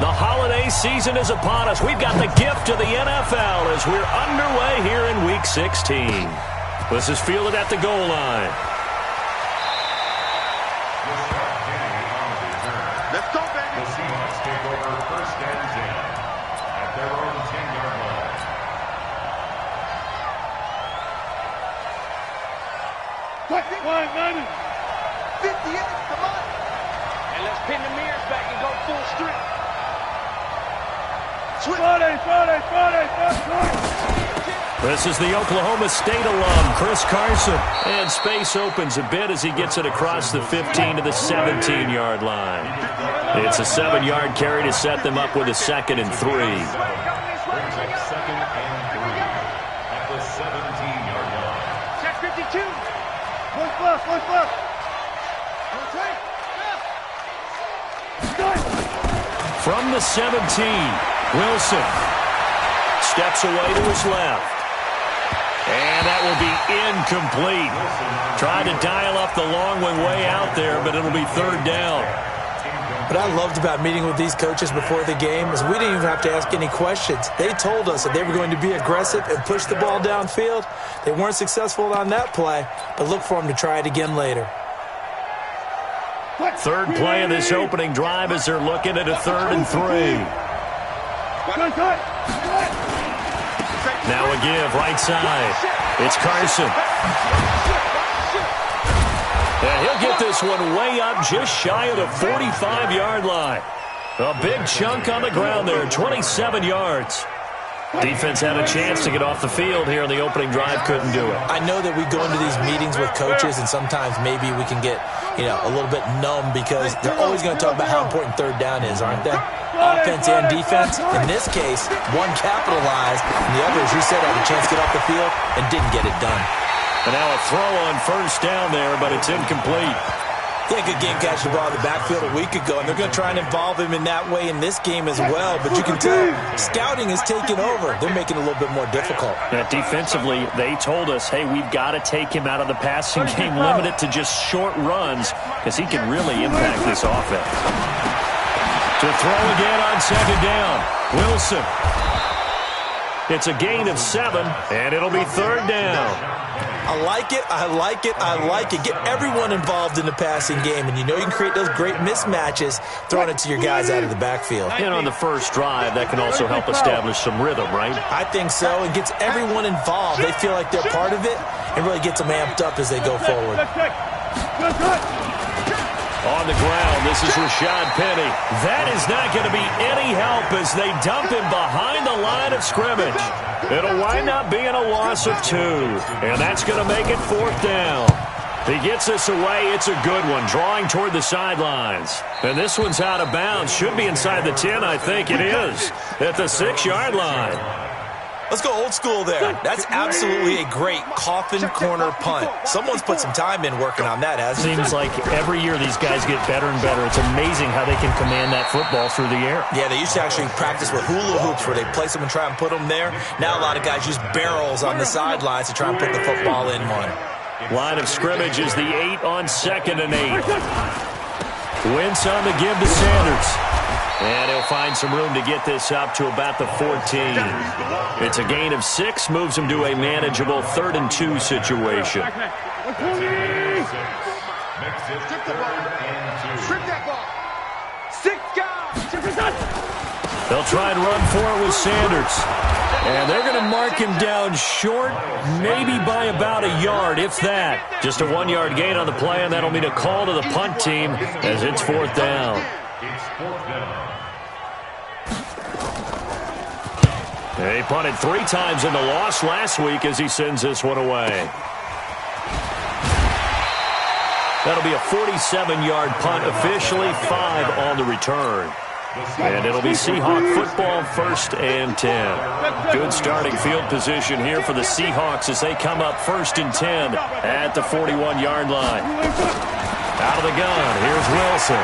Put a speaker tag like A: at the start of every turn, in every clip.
A: The holiday season is upon us. We've got the gift of the NFL as we're underway here in Week 16. This is fielded at the goal line.
B: Let's go, baby.
C: The Seahawks take over first and 10 at their own 10-yard line.
B: One, 58, come on.
D: And let's pin the mirrors back and go full strip.
A: This is the Oklahoma State alum, Chris Carson. And space opens a bit as he gets it across the 15 to the 17-yard line. It's a 7-yard carry to set them up with a 2nd and 3.
C: Brings up 2nd and 3 at the 17-yard line.
D: Check 52.
A: From the 17, Wilson steps away to his left. And that will be incomplete. Tried to dial up the long way out there, but it'll be 3rd down.
E: What I loved about meeting with these coaches before the game is we didn't even have to ask any questions. They told us that they were going to be aggressive and push the ball downfield. They weren't successful on that play, but look for them to try it again later.
A: 3rd play of this opening drive as they're looking at a 3rd and 3. Now a give, right side. It's Carson. And he'll get this one way up just shy of the 45-yard line. A big chunk on the ground there, 27 yards. Defense had a chance to get off the field here in the opening drive, couldn't do it.
E: I know that we go into these meetings with coaches, and sometimes maybe we can get, a little bit numb because they're always going to talk about how important 3rd down is, aren't they? Offense and defense. In this case, one capitalized, and the other, as you said, had a chance to get off the field and didn't get it done.
A: And now a throw on 1st down there, but it's incomplete.
E: They had a good game catching the ball in the backfield a week ago, and they're going to try and involve him in that way in this game as well. But you can tell scouting is taking over. They're making it a little bit more difficult.
A: Defensively, they told us, hey, we've got to take him out of the passing game, limit it to just short runs, because he can really impact this offense. To throw again on 2nd down, Wilson. It's a gain of 7, and it'll be 3rd down.
E: I like it, I like it, I like it. Get everyone involved in the passing game, and you can create those great mismatches throwing it to your guys out of the backfield.
A: And on the first drive, that can also help establish some rhythm, right?
E: I think so. It gets everyone involved. They feel like they're part of it, and really gets them amped up as they go forward.
A: On the ground, this is Rashad Penny. That is not going to be any help as they dump him behind the line of scrimmage. It'll wind up being a loss of 2, and that's going to make it 4th down. He gets this away. It's a good one, drawing toward the sidelines. And this one's out of bounds. Should be inside the 10, I think it is, at the 6-yard line.
E: Let's go old school there. That's absolutely a great coffin corner punt. Someone's put some time in working on that, hasn't it?
A: Seems like every year these guys get better and better. It's amazing how they can command that football through the air.
E: Yeah, they used to actually practice with hula hoops where they place them and try and put them there. Now a lot of guys use barrels on the sidelines to try and put the football in one.
A: Line of scrimmage is the 8 on 2nd and 8. Wentz on the give to Sanders. And he'll find some room to get this up to about the 14. It's a gain of 6, moves him to a manageable 3rd and 2 situation. They'll try and run for it with Sanders. And they're going to mark him down short, maybe by about a yard, if that. Just a 1-yard gain on the play, and that'll mean a call to the punt team as it's 4th down.
C: It's 4th down.
A: He punted 3 times in the loss last week as he sends this one away. That'll be a 47-yard punt, officially 5 on the return. And it'll be Seahawk football, 1st and 10. Good starting field position here for the Seahawks as they come up 1st and 10 at the 41-yard line. Out of the gun, here's Wilson.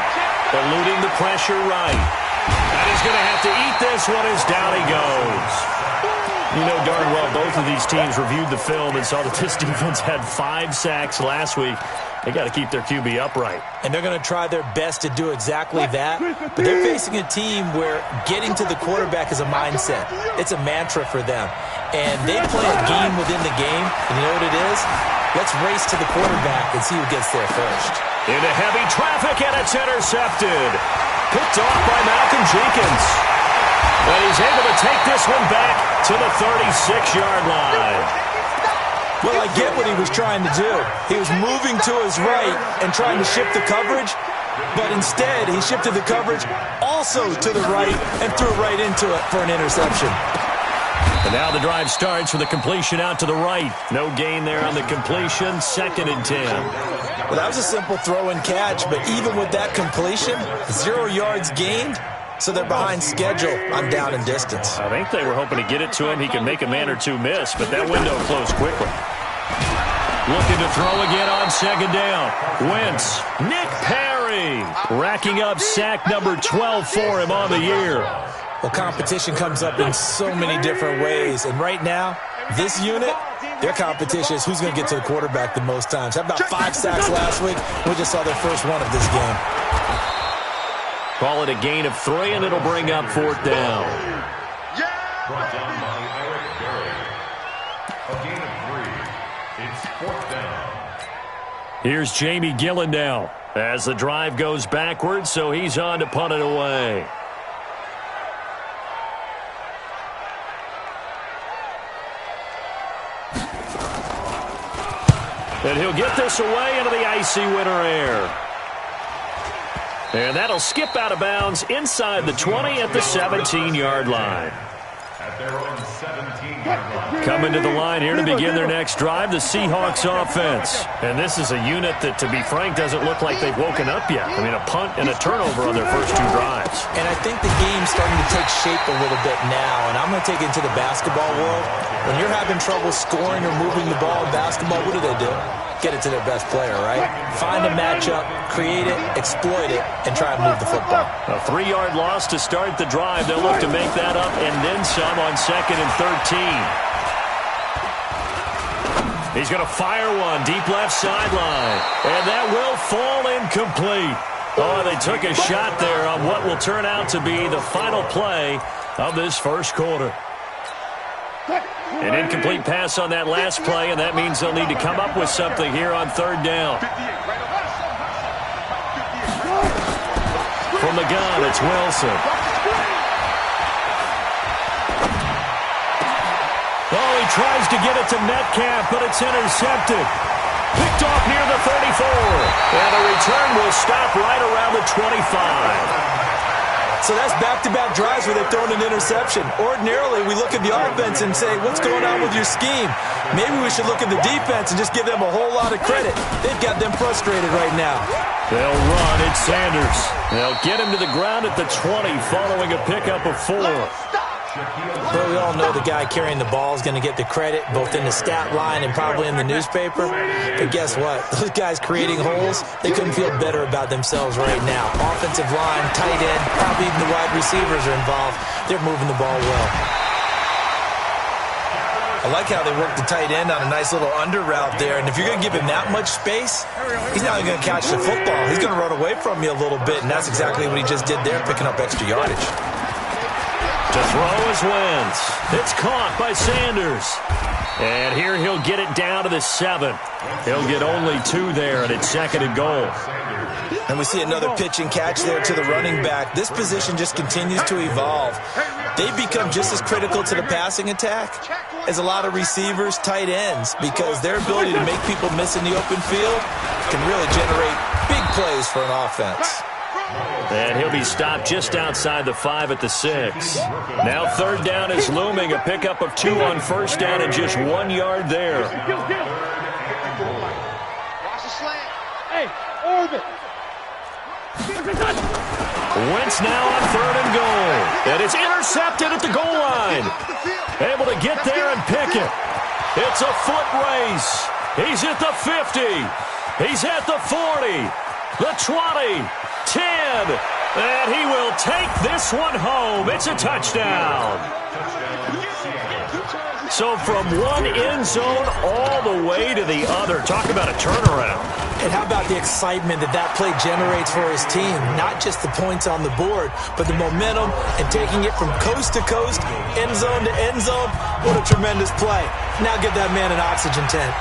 A: Eluding the pressure right. And he's going to have to eat this one as down he goes. You know darn well both of these teams reviewed the film and saw that this defense had 5 sacks last week. They got to keep their QB upright.
E: And they're going to try their best to do exactly that. But they're facing a team where getting to the quarterback is a mindset. It's a mantra for them. And they play a game within the game. And you know what it is? Let's race to the quarterback and see who gets there first.
A: Into heavy traffic, and it's intercepted. Picked off by Malcolm Jenkins. And he's able to take this one back to the 36-yard line.
E: Well, I get what he was trying to do. He was moving to his right and trying to shift the coverage, but instead he shifted the coverage also to the right and threw right into it for an interception.
A: And now the drive starts with a completion out to the right. No gain there on the completion, 2nd and 10.
E: Well, that was a simple throw and catch, but even with that completion, 0 yards gained. So they're behind schedule on down and distance.
A: I think they were hoping to get it to him. He could make a man or two miss, but that window closed quickly. Looking to throw again on 2nd down. Wentz, Nick Perry, racking up sack number 12 for him on the year.
E: Well, competition comes up in so many different ways, and right now, this unit, their competition is who's going to get to the quarterback the most times. How about 5 sacks last week? We just saw their first one of this game.
A: Call it a gain of 3, and it'll bring up 4th down.
C: Brought down by Eric Berry. A gain of 3. It's 4th down.
A: Here's Jamie Gillen now as the drive goes backwards, so he's on to punt it away. And he'll get this away into the icy winter air. And that'll skip out of bounds inside the 20 at the 17-yard line.
C: At their own 17-yard line.
A: Coming to the line here to begin their next drive, the Seahawks offense. And this is a unit that, to be frank, doesn't look like they've woken up yet. I mean, a punt and a turnover on their first 2 drives.
E: And I think the game's starting to take shape a little bit now. And I'm going to take it into the basketball world. When you're having trouble scoring or moving the ball in basketball, what do? Get it to their best player, right? Find a matchup, create it, exploit it, and try and move the football.
A: A 3-yard loss to start the drive. They'll look to make that up and then some on 2nd and 13. He's going to fire one deep left sideline, and that will fall incomplete. Oh, they took a shot there on what will turn out to be the final play of this first quarter. An incomplete pass on that last play, and that means they'll need to come up with something here on 3rd down. From the gun, it's Wilson. Oh, he tries to get it to Metcalf, but it's intercepted. Picked off near the 34. And the return will stop right around the 25.
E: So that's back-to-back drives where they've thrown an interception. Ordinarily, we look at the offense and say, what's going on with your scheme? Maybe we should look at the defense and just give them a whole lot of credit. They've got them frustrated right now.
A: They'll run. It's Sanders. They'll get him to the ground at the 20 following a pickup of 4.
E: Well, we all know the guy carrying the ball is going to get the credit, both in the stat line and probably in the newspaper. But guess what? Those guys creating holes, they couldn't feel better about themselves right now. Offensive line, tight end, probably even the wide receivers are involved. They're moving the ball well. I like how they work the tight end on a nice little under route there. And if you're going to give him that much space, he's not going to catch the football. He's going to run away from you a little bit, and that's exactly what he just did there, picking up extra yardage.
A: To throw is Wentz. It's caught by Sanders. And here he'll get it down to the 7. He'll get only 2 there, and it's 2nd and goal.
E: And we see another pitch and catch there to the running back. This position just continues to evolve. They've become just as critical to the passing attack as a lot of receivers, tight ends, because their ability to make people miss in the open field can really generate big plays for an offense.
A: And he'll be stopped just outside the 5 at the 6. Now 3rd down is looming. A pickup of 2 on 1st down and just 1 yard there.
B: Watch the slant. Hey, orbit.
A: Wentz now on 3rd and goal. And it's intercepted at the goal line. Able to get there and pick it. It's a foot race. He's at the 50. He's at the 40. The 20. 10, And he will take this one home. It's a touchdown. So from one end zone all the way to the other. Talk about a turnaround.
E: And how about the excitement that play generates for his team? Not just the points on the board, but the momentum and taking it from coast to coast, end zone to end zone. What a tremendous play. Now get that man an oxygen tent.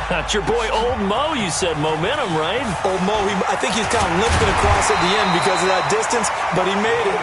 A: That's your boy Old Mo. You said momentum, right?
E: Old Mo, I think he's kind of limping across at the end because of that distance, but he made it.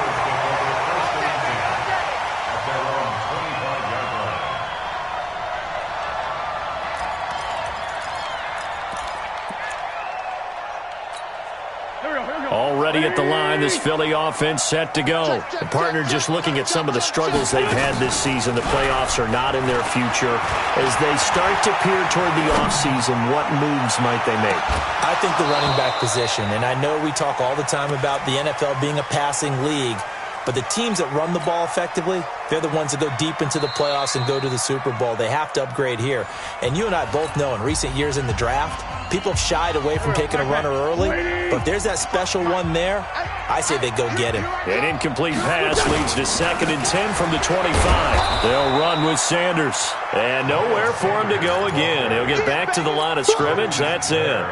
A: Already at the line, this Philly offense set to go. The partner just looking at some of the struggles they've had this season. The playoffs are not in their future. As they start to peer toward the offseason, what moves might they make?
E: I think the running back position, and I know we talk all the time about the NFL being a passing league, but the teams that run the ball effectively, they're the ones that go deep into the playoffs and go to the Super Bowl. They have to upgrade here. And you and I both know in recent years in the draft, people have shied away from taking a runner early. But if there's that special one there, I say they go get him.
A: An incomplete pass leads to 2nd and 10 from the 25. They'll run with Sanders. And nowhere for him to go again. He'll get back to the line of scrimmage. That's it.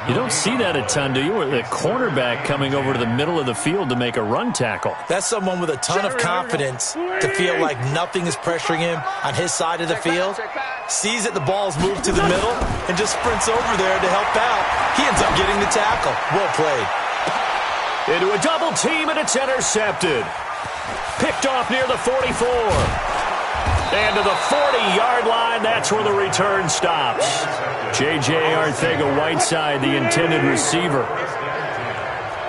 A: You don't see that a ton, do you? Or the cornerback coming over to the middle of the field to make a run tackle.
E: That's someone with a ton of confidence to feel like nothing is pressuring him on his side of the field. Sees that the ball's moved to the middle and just sprints over there to help out. He ends up getting the tackle. Well played.
A: Into a double team, and it's intercepted. Picked off near the 44. And to the 40-yard line, that's where the return stops. J.J. Arcega-Whiteside, the intended receiver.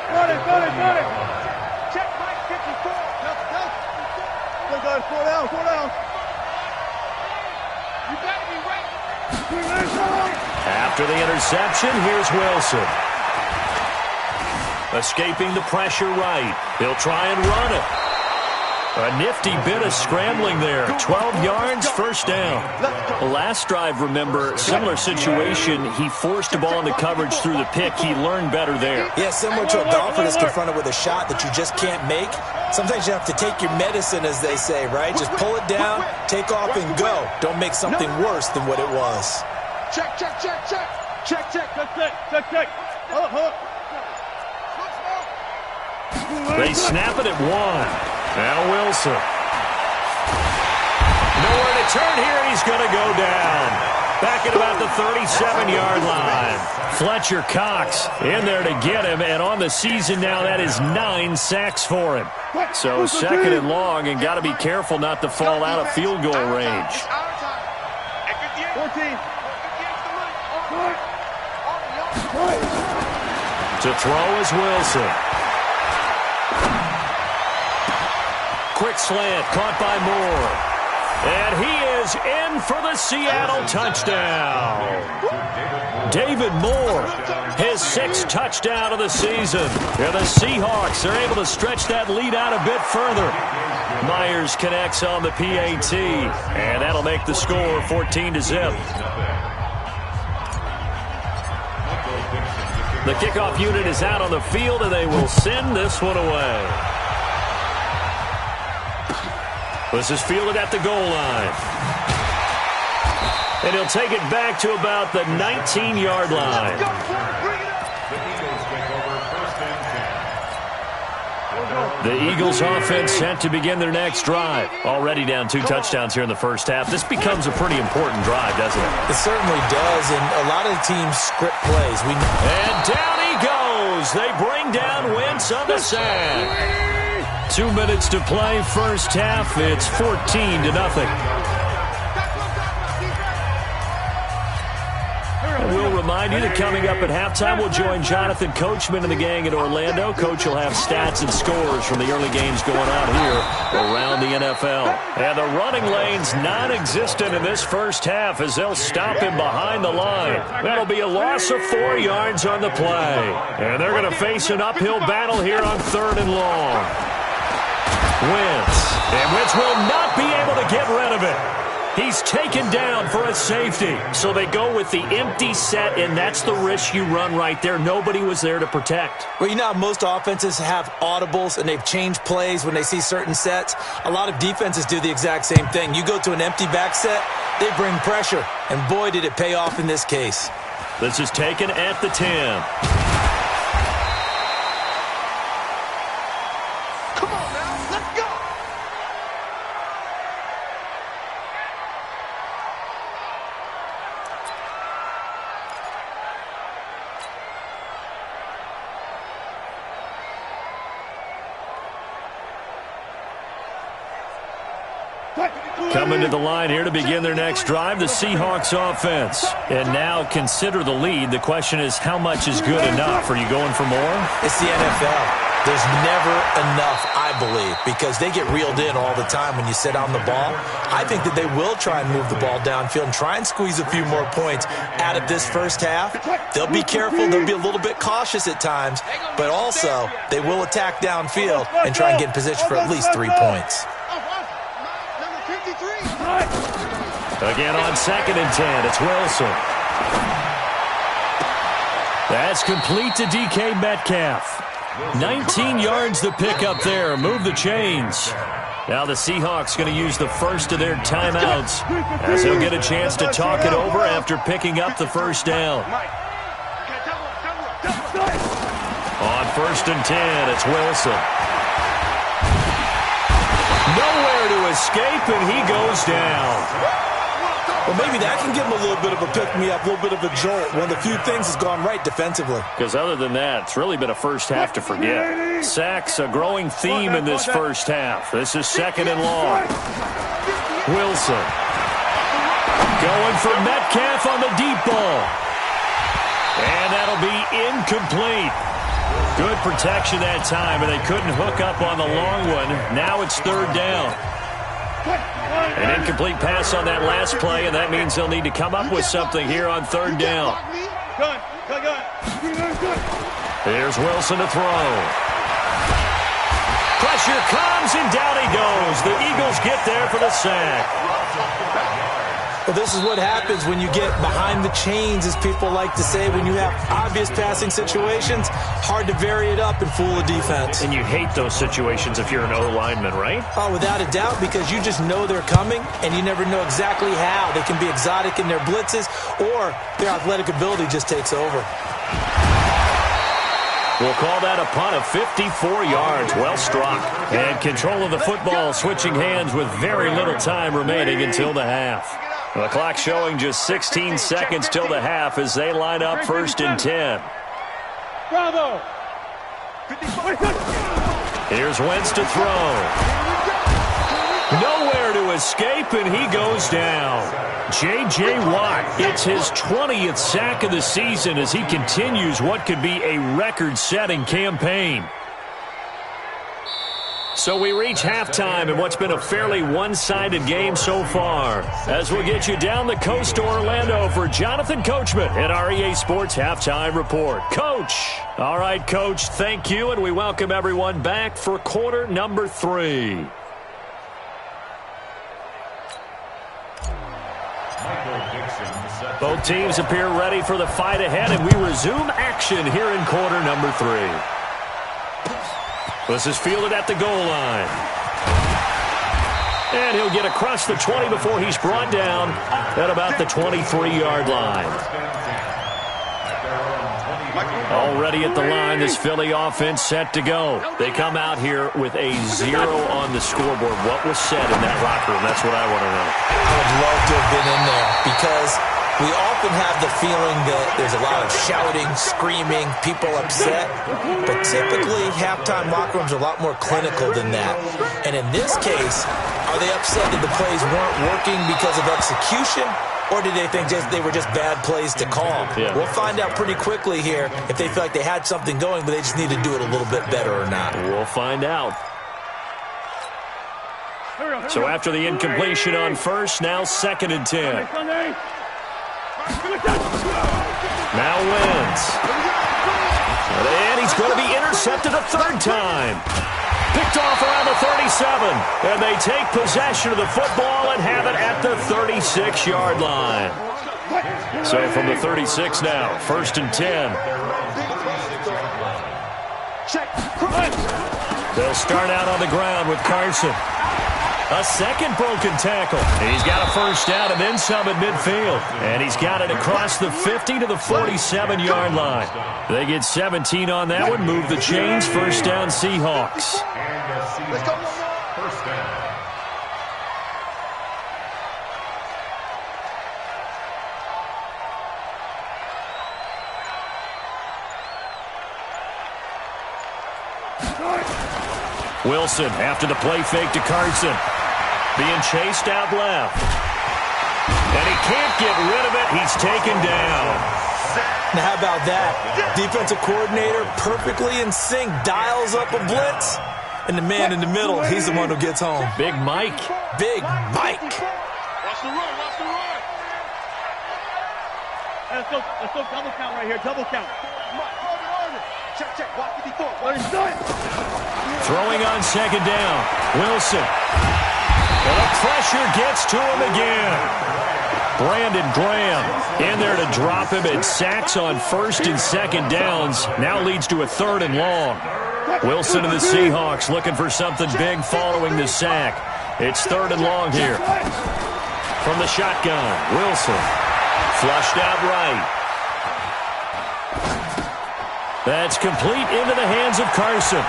B: Got it. Check Mike 54. Slow down. You gotta be right.
A: After the interception, here's Wilson. Escaping the pressure right. He'll try and run it. A nifty bit of scrambling there. 12 yards, first down. The last drive, remember, similar situation. He forced the ball into coverage through the pick. He learned better there.
E: Yeah, similar to a golfer that's confronted with a shot that you just can't make. Sometimes you have to take your medicine, as they say, right? Just pull it down, take off, and go. Don't make something worse than what it was.
B: Check.
A: They snap it at 1. Now Wilson. Nowhere to turn here, and he's going to go down. Back at about the 37-yard line. Fletcher Cox in there to get him, and on the season now, that is 9 sacks for him. So 2nd and long, and got to be careful not to fall out of field goal range.
B: 14.
A: To throw is Wilson. Quick slant, caught by Moore. And he is in for the Seattle touchdown. David Moore, his 6th touchdown of the season. And the Seahawks are able to stretch that lead out a bit further. Myers connects on the PAT, and that'll make the score 14-0. The kickoff unit is out on the field, and they will send this one away. This is fielded at the goal line. And he'll take it back to about the 19-yard line. The Eagles offense set to begin their next drive. Already down 2 touchdowns here in the first half. This becomes a pretty important drive, doesn't it?
E: It certainly does, and a lot of the teams script plays.
A: And down he goes. They bring down Wentz on the sack. 2 minutes to play, first half. It's 14-0. We'll remind you that coming up at halftime, we'll join Jonathan Coachman and the gang in Orlando. Coach will have stats and scores from the early games going on here around the NFL. And the running lane's non-existent in this first half as they'll stop him behind the line. That'll be a loss of 4 yards on the play. And they're going to face an uphill battle here on 3rd and long. Wentz. And Wentz will not be able to get rid of it. He's taken down for a safety. So they go with the empty set, and that's the risk you run right there. Nobody was there to protect.
E: Well, you know how most offenses have audibles, and they've changed plays when they see certain sets? A lot of defenses do the exact same thing. You go to an empty back set, they bring pressure, and boy, did it pay off in this case.
A: This is taken at the 10.
B: Come on now, let's go.
A: Coming to the line here to begin their next drive, the Seahawks offense. And now consider the lead. The question is, how much is good enough? Are you going for more?
E: It's the NFL. There's never enough, I believe, because they get reeled in all the time when you sit on the ball. I think that they will try and move the ball downfield and try and squeeze a few more points out of this first half. They'll be careful. They'll be a little bit cautious at times, but also they will attack downfield and try and get in position for at least 3 points.
A: Again on 2nd and 10, it's Wilson. That's complete to DK Metcalf. 19 yards to pick up there. Move the chains. Now the Seahawks going to use the first of their timeouts as they'll get a chance to talk it over after picking up the first down. On 1st and 10, it's Wilson. Nowhere to escape, and he goes down.
E: Well, maybe that can give him a little bit of a pick-me-up, a little bit of a jolt. One of the few things has gone right defensively.
A: Because other than that, it's really been a first half to forget. Sacks, a growing theme in this first half. This is 2nd and long. Wilson. Going for Metcalf on the deep ball. And that'll be incomplete. Good protection that time, and they couldn't hook up on the long one. Now it's 3rd down. An incomplete pass on that last play, and that means they'll need to come up with something here on 3rd down. Here's Wilson to throw. Pressure comes, and down he goes. The Eagles get there for the sack.
E: Well, this is what happens when you get behind the chains, as people like to say. When you have obvious passing situations, hard to vary it up and fool a defense.
A: And you hate those situations if you're an O-lineman, right?
E: Oh, without a doubt, because you just know they're coming, and you never know exactly how. They can be exotic in their blitzes, or their athletic ability just takes over.
A: We'll call that a punt of 54 yards. Well struck. And control of the football switching hands with very little time remaining until the half. The clock showing just 16 seconds till the half as they line up 1st and 10.
B: Bravo.
A: Here's Wentz to throw. Nowhere to escape, and he goes down. J.J. Watt, it's his 20th sack of the season as he continues what could be a record-setting campaign. So we reach halftime in what's been a fairly one-sided game so far. As we'll get you down the coast to Orlando for Jonathan Coachman at our EA Sports Halftime Report. Coach! All right, Coach, thank you, and we welcome everyone back for quarter number 3. Both teams appear ready for the fight ahead, and we resume action here in quarter number 3. This is fielded at the goal line. And he'll get across the 20 before he's brought down at about the 23-yard line. Already at the line, this Philly offense set to go. They come out here with a 0 on the scoreboard. What was said in that locker room? That's what I want to know.
E: I would love to have been in there because we often have the feeling that there's a lot of shouting, screaming, people upset. But typically, halftime locker rooms are a lot more clinical than that. And in this case, are they upset that the plays weren't working because of execution? Or did they think they were just bad plays to call?
A: Yeah.
E: We'll find out pretty quickly here if they feel like they had something going, but they just need to do it a little bit better or not.
A: We'll find out. So after the incompletion on first, now 2nd and 10. Now wins. And he's going to be intercepted a 3rd time. Picked off around the and they take possession of the football and have it at the 36-yard line. So from the 36 now, 1st and 10. They'll start out on the ground with Carson. A second broken tackle. He's got a first down and then some at midfield. And he's got it across the 50 to the 47-yard line. They get 17 on that one, move the chains, first down Seahawks.
C: Let's go. First down.
A: Wilson after the play fake to Carson. Being chased out left. And he can't get rid of it. He's taken down.
E: Now, how about that? Defensive coordinator perfectly in sync, dials up a blitz. And the man in the middle, he's the one who gets home.
A: Big Mike.
E: Big Mike.
B: Watch the run, watch the run. Let's go double count right here, double count. Check, watch the default. Let it start.
A: Throwing on second down. Wilson. And the pressure gets to him again. Brandon Graham in there to drop him, and sacks on 1st and 2nd downs. Now leads to a 3rd and long. Wilson and the Seahawks looking for something big following the sack. It's 3rd and long here. From the shotgun, Wilson. Flushed out right. That's complete into the hands of Carson.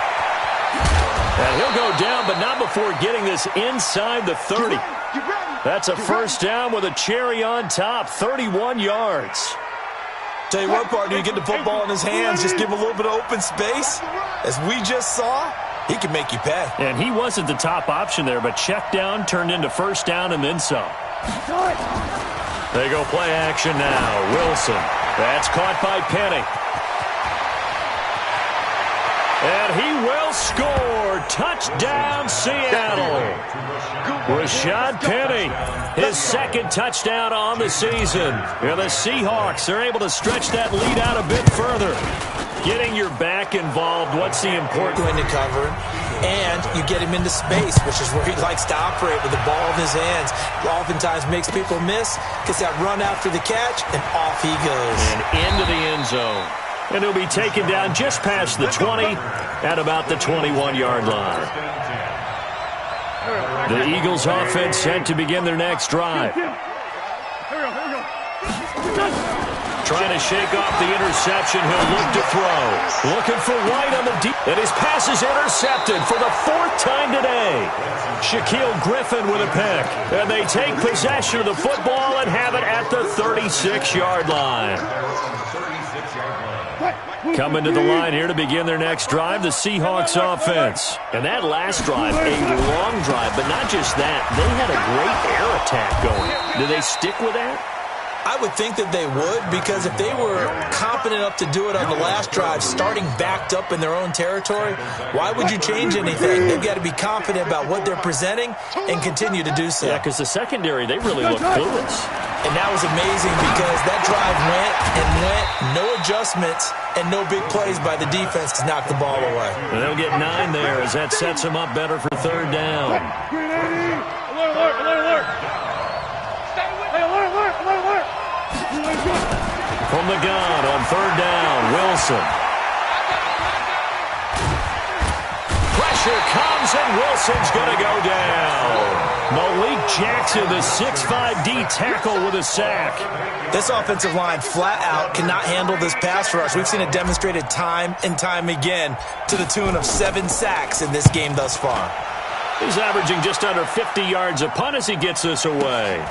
A: And he'll go down, but not before getting this inside the 30. That's a first down with a cherry on top, 31 yards.
E: Tell you what, partner, you get the football in his hands, just give him a little bit of open space. As we just saw, he can make you pay.
A: And he wasn't the top option there, but check down turned into first down and then some. They go play action now. Wilson. That's caught by Penny. And he will score. Touchdown, Seattle. Rashad Penny, his 2nd touchdown on the season. And the Seahawks are able to stretch that lead out a bit further. Getting your back involved, what's the important?
E: Going to cover him, and you get him into space, which is where he likes to operate with the ball in his hands. Oftentimes makes people miss, gets that run after the catch, and off he goes.
A: And into the end zone. And he'll be taken down just past the 20 at about the 21-yard line. The Eagles offense set to begin their next drive. Trying to shake off the interception. He'll look to throw. Looking for White on the deep. And his pass is intercepted for the 4th time today. Shaquille Griffin with a pick. And they take possession of the football and have it at the 36-yard line. Coming to the line here to begin their next drive, the Seahawks offense. And that last drive, a long drive, but not just that. They had a great air attack going. Do they stick with that?
E: I would think that they would, because if they were competent enough to do it on the last drive, starting backed up in their own territory, why would you change anything? They've got to be confident about what they're presenting and continue to do so.
A: Yeah, because the secondary, they really look clueless.
E: And that was amazing because that drive went and went, no adjustments, and no big plays by the defense to knock the ball away.
A: And they'll get 9 there as that sets them up better for 3rd down.
B: Alert.
A: From the gun on 3rd down, Wilson. Pressure comes and Wilson's going to go down. Malik Jackson, the 6'5" D tackle with a sack.
E: This offensive line flat out cannot handle this pass rush. We've seen it demonstrated time and time again to the tune of 7 sacks in this game thus far.
A: He's averaging just under 50 yards a punt as he gets this away.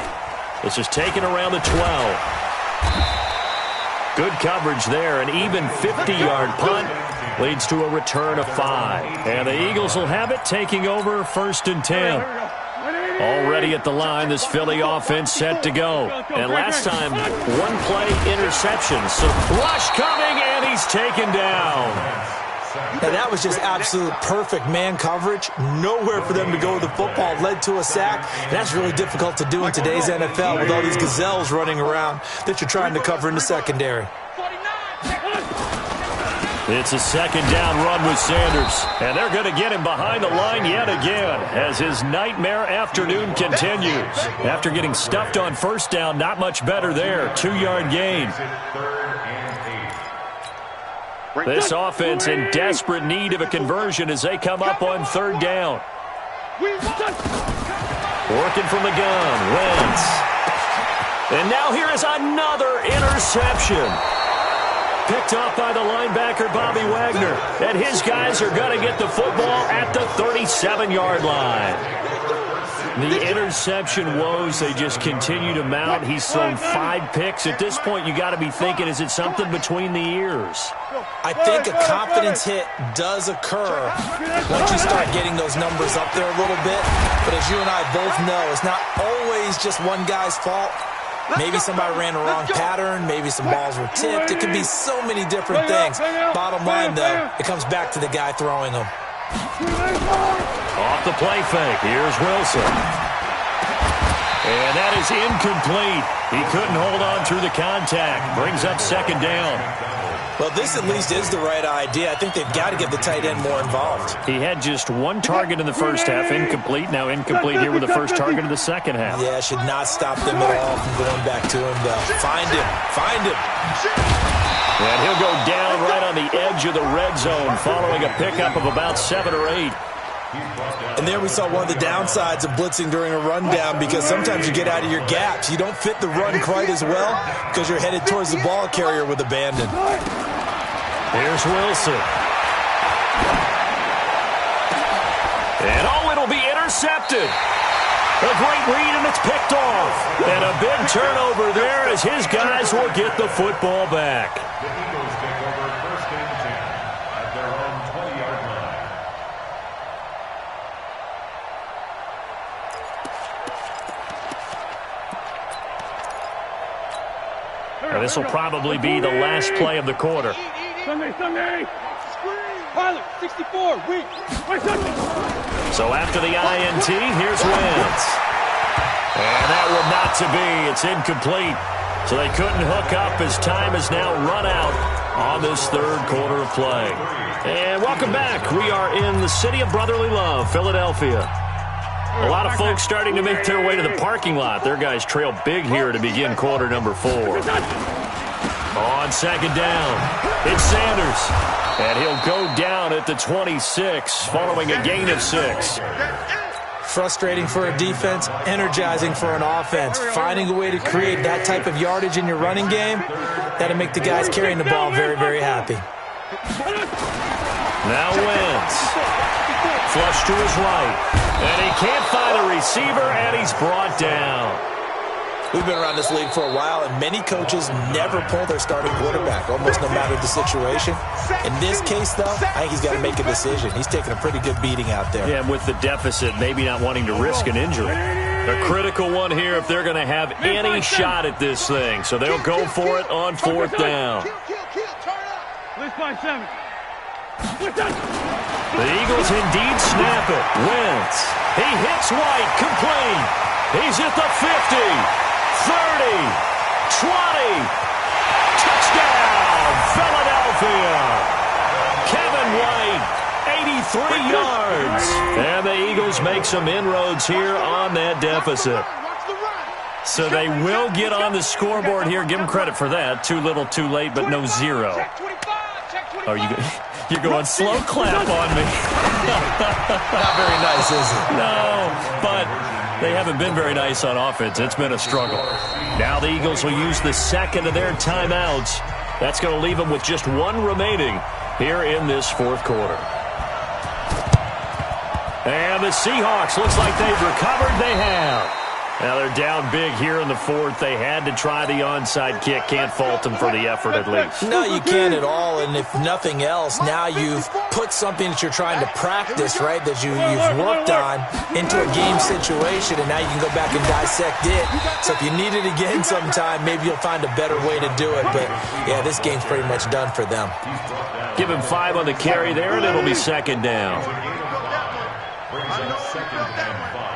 A: This is taken around the 12. Good coverage there. An even 50-yard punt leads to a return of 5. And the Eagles will have it, taking over 1st and 10. Already at the line, this Philly offense set to go. And last time, 1-play interception. So rush coming, and he's taken down.
E: Now that was just absolute perfect man coverage. Nowhere for them to go with the football. Led to a sack. And that's really difficult to do in today's NFL with all these gazelles running around that you're trying to cover in the secondary.
A: It's a second down run with Sanders. And they're going to get him behind the line yet again as his nightmare afternoon continues. After getting stuffed on first down, not much better there. 2-yard gain. This offense in desperate need of a conversion as they come up on third down. Working from the gun, Wentz. And now here is another interception. Picked off by the linebacker, Bobby Wagner. And his guys are going to get the football at the 37-yard line. The interception woes, they just continue to mount. He's thrown 5 picks. At this point, you got to be thinking, is it something between the ears?
E: I think a confidence hit does occur once you start getting those numbers up there a little bit. But as you and I both know, it's not always just one guy's fault. Maybe somebody ran the wrong pattern. Maybe some balls were tipped. It could be so many different things. Bottom line, though, it comes back to the guy throwing them.
A: Off the play fake. Here's Wilson. And that is incomplete. He couldn't hold on through the contact. Brings up second down.
E: Well, this at least is the right idea. I think they've got to get the tight end more involved.
A: He had just 1 target in the first half, incomplete. Now incomplete here with the first target of the second half.
E: Yeah, should not stop them at all from going back to him, though. Find him. Find him.
A: And he'll go down right on the edge of the red zone following a pickup of about 7 or 8.
E: And there we saw one of the downsides of blitzing during a rundown, because sometimes you get out of your gaps. You don't fit the run quite as well because you're headed towards the ball carrier with abandon.
A: Here's Wilson. And it'll be intercepted. A great read, and it's picked off. And a big turnover there as his guys will get the football back.
C: The Eagles take over first and 10 at their own 20-yard line.
A: Now, this will probably be the last play of the quarter.
B: Sunday. Pilot, 64, weak.
A: So after the INT, here's Wentz. And that will not to be. It's incomplete. So they couldn't hook up as time has now run out on this third quarter of play. And welcome back. We are in the city of brotherly love, Philadelphia. A lot of folks starting to make their way to the parking lot. Their guys trail big here to begin quarter number 4. On second down, it's Sanders. And he'll go down at the 26 following a gain of 6.
E: Frustrating for a defense, energizing for an offense. Finding a way to create that type of yardage in your running game, that'll make the guys carrying the ball very, very happy.
A: Now Wentz. Flush to his right. And he can't find a receiver, and he's brought down.
E: We've been around this league for a while, and many coaches never pull their starting quarterback, almost no matter the situation. In this case, though, I think he's got to make a decision. He's taking a pretty good beating out there.
A: Yeah, and with the deficit, maybe not wanting to risk an injury. A critical one here if they're going to have any shot at this thing. So they'll go for it on fourth down. The Eagles indeed snap it. Wentz. He hits White, complete. He's at the 50. 30, 20, touchdown, Philadelphia. Kevin White, 83 yards. And the Eagles make some inroads here on that deficit. So they will get on the scoreboard here. Give them credit for that. Too little, too late, but no 0. Oh, you're going slow clap on me.
E: Not very nice, is it?
A: No, but they haven't been very nice on offense. It's been a struggle. Now the Eagles will use the second of their timeouts. That's going to leave them with just 1 remaining here in this fourth quarter. And the Seahawks, looks like they've recovered. They have. Now they're down big here in the fourth. They had to try the onside kick. Can't fault them for the effort at least.
E: No, you can't at all. And if nothing else, now you've put something that you're trying to practice, right, that you've worked on into a game situation, and now you can go back and dissect it. So if you need it again sometime, maybe you'll find a better way to do it. But, yeah, this game's pretty much done for them.
A: Give him 5 on the carry there, and it'll be second down.
C: Brings up second and 5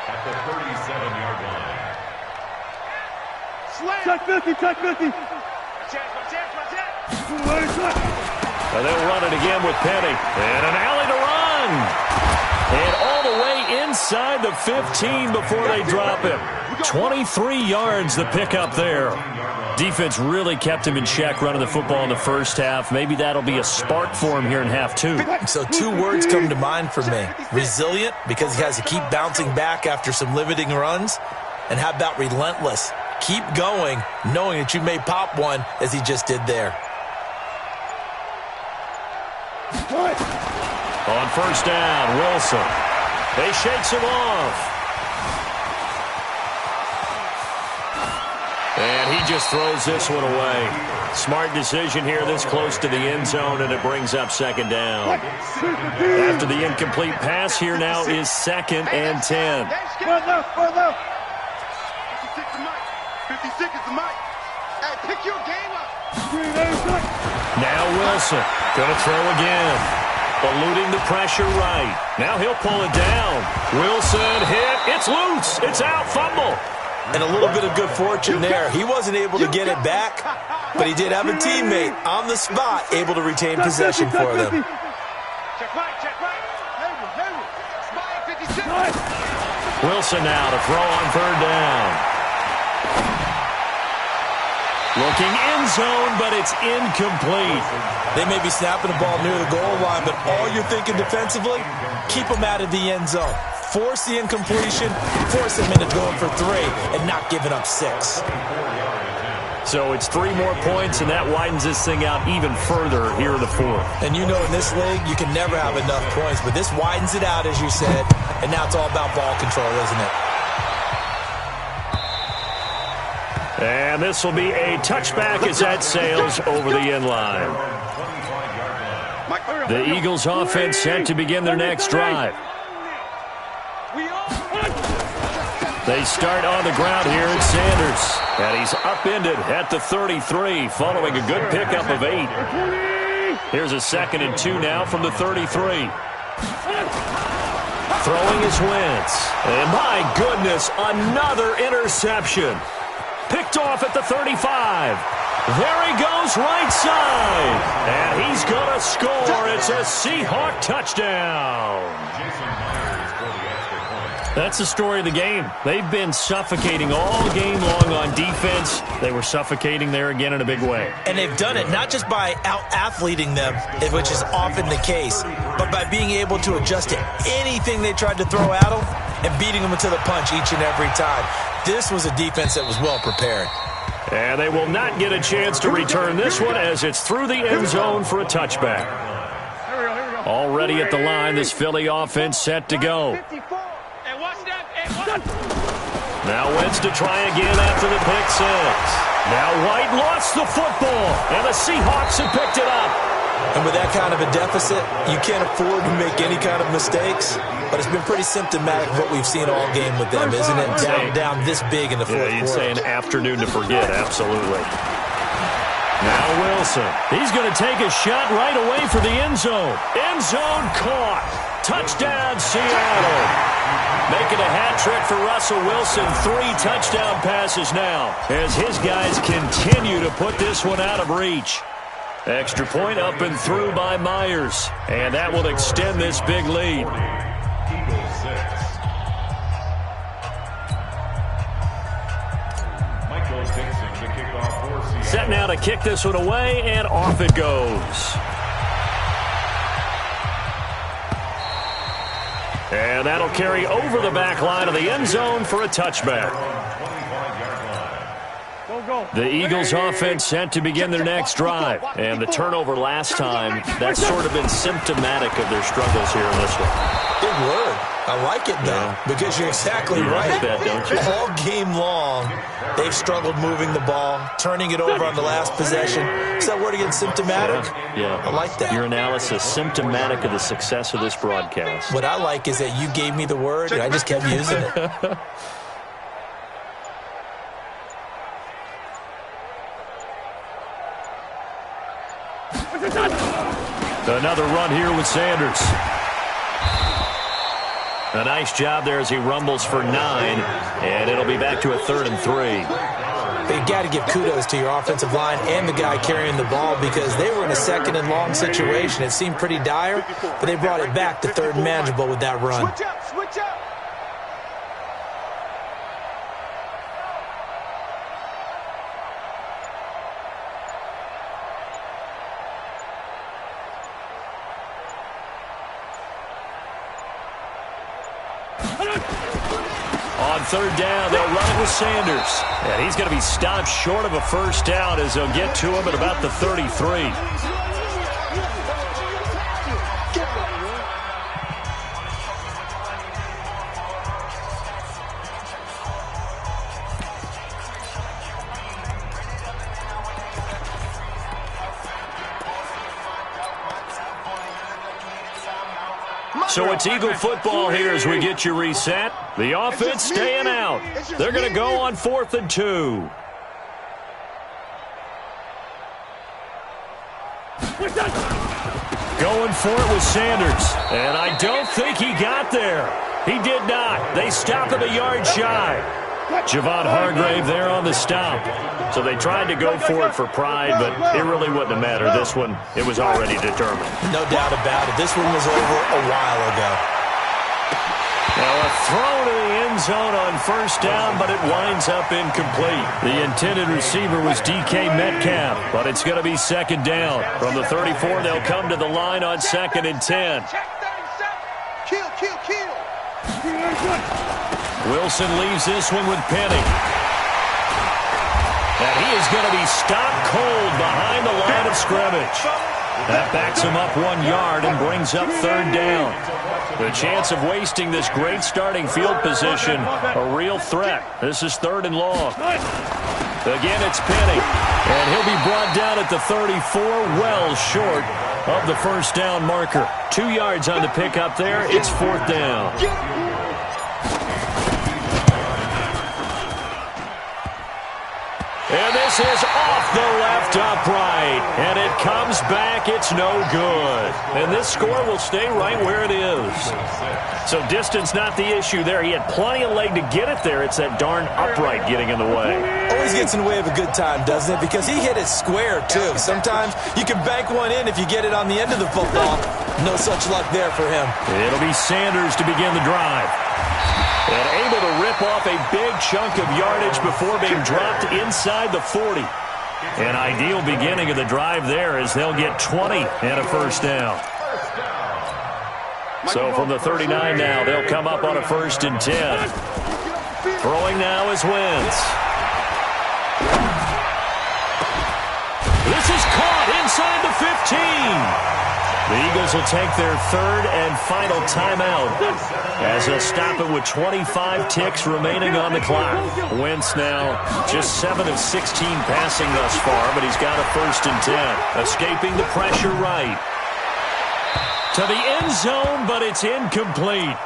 C: at the 37-yard line.
B: Check 50, check 50.
A: And they'll run it again with Penny. And an alley to run. And all the way inside the 15 before they drop him. 23 yards the pickup there. Defense really kept him in check running the football in the first half. Maybe that'll be a spark for him here in half two.
E: So 2 words come to mind for me. Resilient, because he has to keep bouncing back after some limiting runs. And how about relentless? Keep going, knowing that you may pop one, as he just did there.
A: On first down, Wilson. He shakes him off. And he just throws this one away. Smart decision here this close to the end zone, and it brings up second down. After the incomplete pass, here now is 2nd and 10.
B: 56 is the mic. Hey, pick your game up.
A: Now Wilson going to throw again. Eluding the pressure right. Now he'll pull it down. Wilson hit. It's loose. It's out. Fumble.
E: And a little bit of good fortune there. He wasn't able to get it back, but he did have a teammate on the spot able to retain possession for them.
B: Check right, check right. Hayward. Spy 56.
A: Wilson now to throw on third down. Looking end zone, but it's incomplete.
E: They may be snapping the ball near the goal line, but all you're thinking defensively, keep them out of the end zone. Force the incompletion, force them into going for 3, and not giving up 6.
A: So it's 3 more points, and that widens this thing out even further here in the 4th.
E: And you know in this league, you can never have enough points, but this widens it out, as you said, and now it's all about ball control, isn't it?
A: And this will be a touchback as that sails over the end line. The Eagles offense set to begin their next drive. They start on the ground here at Sanders. And he's upended at the 33 following a good pickup of 8. Here's a 2nd and 2 now from the 33. Throwing is Wentz. And my goodness, another interception. Picked off at the 35. There he goes right side. And he's going to score. It's a Seahawk touchdown. That's the story of the game. They've been suffocating all game long on defense. They were suffocating there again in a big way.
E: And they've done it not just by out-athleting them, which is often the case, but by being able to adjust to anything they tried to throw at them and beating them into the punch each and every time. This was a defense that was well prepared.
A: And they will not get a chance to return this one as it's through the end zone for a touchback. Already at the line, this Philly offense set to go. Now Wentz to try again after the pick 6. Now White lost the football, and the Seahawks have picked it up.
E: And with that kind of a deficit, you can't afford to make any kind of mistakes. But it's been pretty symptomatic of what we've seen all game with them, isn't it? Down this big in the fourth quarter.
A: You'd say an afternoon to forget, absolutely. Now Wilson. He's going to take a shot right away for the end zone. End zone caught. Touchdown, Seattle. Making a hat trick for Russell Wilson. 3 touchdown passes now as his guys continue to put this one out of reach. Extra point up and through by Myers. And that will extend this big lead. Set now to kick this one away, and off it goes. And that'll carry over the back line of the end zone for a touchback. The Eagles offense set to begin their next drive. And the turnover last time, that's sort of been symptomatic of their struggles here in this one.
E: Big word. I like it, though, because you're exactly right.
A: Like that, don't you?
E: All game long, they've struggled moving the ball, turning it over on the last possession. Is that word again, symptomatic?
A: Yeah.
E: I like that.
A: Your analysis, symptomatic of the success of this broadcast.
E: What I like is that you gave me the word, and I just kept using it.
A: Another run here with Sanders. A nice job there as he rumbles for 9, and it'll be back to a 3rd and 3.
E: But you got to give kudos to your offensive line and the guy carrying the ball because they were in a second and long situation. It seemed pretty dire, but they brought it back to third and manageable with that run.
B: Switch up, switch up.
A: On third down, they'll run it with Sanders. And he's going to be stopped short of a first down as they'll get to him at about the 33. So it's Eagle football here as we get you reset. The offense staying out. They're going to go on 4th and 2. Going for it with Sanders. And I don't think he got there. He did not. They stopped him a yard shy. Javon Hargrave there on the stop. So they tried to go for it for pride, but it really wouldn't have mattered. This one, it was already determined.
E: No doubt about it. This one was over a while ago.
A: Now a throw to the end zone on first down, but it winds up incomplete. The intended receiver was DK Metcalf, but it's going to be second down. From the 34, they'll come to the line on 2nd and 10.
B: Kill, kill, kill.
A: Wilson leaves this one with Penny. And he is going to be stopped cold behind the line of scrimmage. That backs him up 1 yard and brings up third down. The chance of wasting this great starting field position, a real threat. This is 3rd and long. Again, it's Penny. And he'll be brought down at the 34, well short of the first down marker. 2 yards on the pickup there. It's 4th down. And this is off the left upright. And it comes back. It's no good. And this score will stay right where it is. So distance not the issue there. He had plenty of leg to get it there. It's that darn upright getting in the way.
E: Always gets in the way of a good time, doesn't it? Because he hit it square, too. Sometimes you can bank one in if you get it on the end of the football. No such luck there for him.
A: It'll be Sanders to begin the drive. And able to rip off a big chunk of yardage before being dropped inside the 40. An ideal beginning of the drive there as they'll get 20 and a first down. So from the 39 now, they'll come up on a 1st and 10. Throwing now is Wentz. This is caught inside the 15. The Eagles will take their 3rd and final timeout as they'll stop it with 25 ticks remaining on the clock. Wentz now just 7 of 16 passing thus far, but he's got a 1st and 10. Escaping the pressure right. To the end zone, but it's incomplete.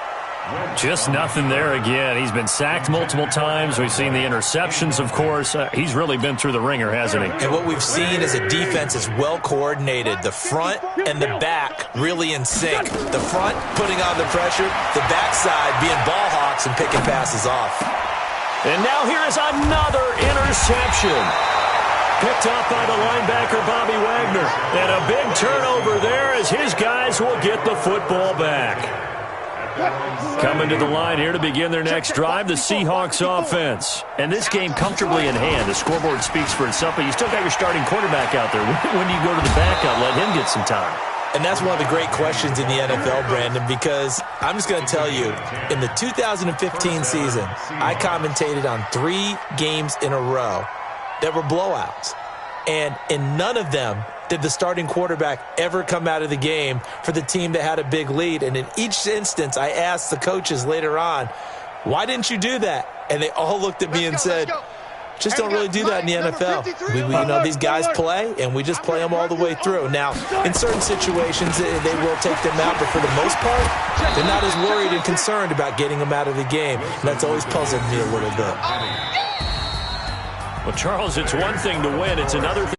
A: Just nothing there again. He's been sacked multiple times. We've seen the interceptions, of course. He's really been through the ringer, hasn't he?
E: And what we've seen is a defense is well coordinated. The front and the back really in sync. The front putting on the pressure, the backside being ball hawks and picking passes off.
A: And now here is another interception. Picked up by the linebacker, Bobby Wagner. And a big turnover there as his guys will get the football back. Coming to the line here to begin their next drive, the Seahawks offense. And this game comfortably in hand. The scoreboard speaks for itself, but you still got your starting quarterback out there. When do you go to the backup, let him get some time?
E: And that's one of the great questions in the NFL, Brandon, because I'm just going to tell you, in the 2015 season, I commentated on 3 games in a row that were blowouts. And in none of them did the starting quarterback ever come out of the game for the team that had a big lead. And in each instance, I asked the coaches later on, why didn't you do that? And they all looked at me and said, just don't really do that in the NFL. You know, these guys play, and we just play them all the way through. Now, in certain situations, they will take them out, but for the most part, they're not as worried and concerned about getting them out of the game. And that's always puzzled me a little bit.
A: Well, Charles, it's one thing to win. It's another thing.